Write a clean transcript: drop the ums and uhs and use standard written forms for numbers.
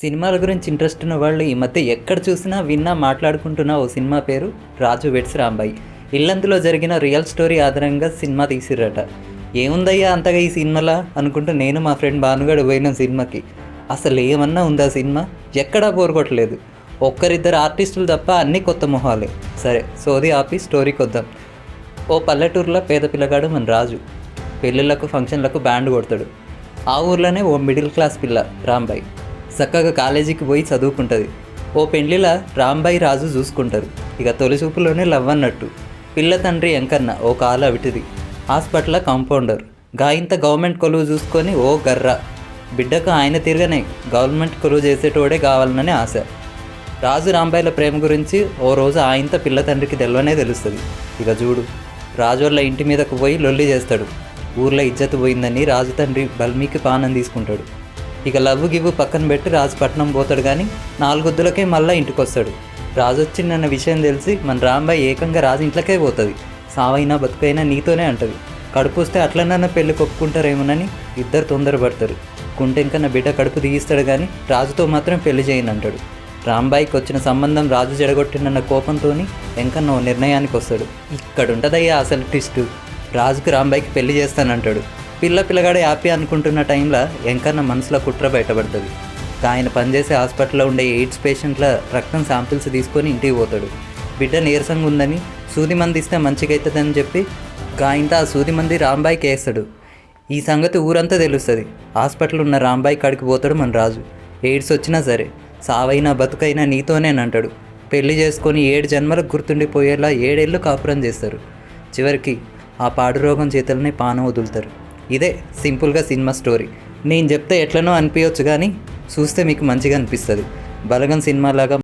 సినిమాల గురించి ఇంట్రెస్ట్ ఉన్న వాళ్ళు ఈ మధ్య ఎక్కడ చూసినా విన్నా మాట్లాడుకుంటున్న ఓ సినిమా పేరు రాజు వెడ్స్ రాంబాయి. ఇల్లందులో జరిగిన రియల్ స్టోరీ ఆధారంగా సినిమా తీసిర్రట. ఏముందయ్యా అంతగా ఈ సినిమాలా అనుకుంటూ నేను మా ఫ్రెండ్ భానుగడు పోయిన సినిమాకి. అసలు ఏమన్నా ఉందా సినిమా? ఎక్కడా బోర్ కొట్టలేదు. ఒక్కరిద్దరు ఆర్టిస్టులు తప్ప అన్నీ కొత్త మొహాలే. సరే సోది ఆపి స్టోరీకి వద్దాం. ఓ పల్లెటూరులో పేద పిల్లగాడు మన రాజు. పెళ్ళిళ్ళకు ఫంక్షన్లకు బ్యాండ్ కొడతాడు. ఆ ఊర్లోనే ఓ మిడిల్ క్లాస్ పిల్ల రాంబాయి చక్కగా కాలేజీకి పోయి చదువుకుంటుంది. ఓ పెండ్లిలా రాంబాయి రాజు చూసుకుంటారు. ఇక తొలి చూపులోనే లవ్ అన్నట్టు. పిల్ల తండ్రి ఎంకన్న ఓ కాలు అవిటిది హాస్పిటల్ కాంపౌండర్. గాయంత గవర్నమెంట్ కొలువు చూసుకొని ఓ గర్ర. బిడ్డకు ఆయన తిరగనే గవర్నమెంట్ కొలువు చేసేటోడే కావాలనే ఆశ. రాజు రాంబాయిల ప్రేమ గురించి ఓ రోజు ఆయంత పిల్ల తండ్రికి తెలవనే తెలుస్తుంది. ఇక చూడు, రాజు వాళ్ళ ఇంటి మీదకు పోయి లొల్లి చేస్తాడు. ఊర్లో ఇజ్జత్ పోయిందని రాజు తండ్రి బల్మీకి పానం తీసుకుంటాడు. ఇక లవ్వు గివ్వు పక్కన పెట్టి రాజు పట్నం పోతాడు. కానీ 4 వద్దులకే మళ్ళీ ఇంటికి వస్తాడు. రాజు వచ్చిందన్న విషయం తెలిసి మన రాంబాయి ఏకంగా రాజు ఇంట్లోకే పోతుంది. సావైనా బతుకైనా నీతోనే అంటది. కడుపు వస్తే అట్లనన్నా పెళ్ళి కొప్పుకుంటారేమోనని ఇద్దరు తొందరపడతారు. కుంటెంకన్న బిడ్డ కడుపు తీయిస్తాడు కానీ రాజుతో మాత్రం పెళ్లి చేయను అంటాడు. రాంబాయికి వచ్చిన సంబంధం రాజు జడగొట్టినన్న కోపంతో ఎంకన్న ఓ నిర్ణయానికి వస్తాడు. ఇక్కడుంటుందయ్యా అసలు ట్విస్ట్. రాజుకు రాంబాయికి పెళ్లి చేస్తానంటాడు. పిల్లగాడే హ్యాపీ అనుకుంటున్న టైంలో ఎంకన్న మనసులో కుట్ర బయటపడుతుంది. ఆయన పనిచేసే హాస్పిటల్లో ఉండే ఎయిడ్స్ పేషెంట్ల రక్తం శాంపిల్స్ తీసుకొని ఇంటికి పోతాడు. బిడ్డ నీరసంగా ఉందని సూది మంది ఇస్తే మంచిగా అవుతుందని చెప్పి గాయంతా ఆ సూది మంది రాంబాయికి వేస్తాడు. ఈ సంగతి ఊరంతా తెలుస్తుంది. హాస్పిటల్ ఉన్న రాంబాయి కాడికి పోతాడు మన రాజు. ఎయిడ్స్ వచ్చినా సరే సావైనా బతుకైనా నీతోనేనంటాడు. పెళ్లి చేసుకొని 7 జన్మలకు గుర్తుండిపోయేలా 7 ఏళ్ళు కాపురం చేస్తారు. చివరికి ఆ పాడు రోగం చేతులనే పానం వదులుతారు. ఇదే సింపుల్గా సినిమా స్టోరీ. నేను చెప్తే ఎట్లనో అనిపించవచ్చు కానీ చూస్తే మీకు మంచిగా అనిపిస్తుంది. బలగం సినిమాలాగా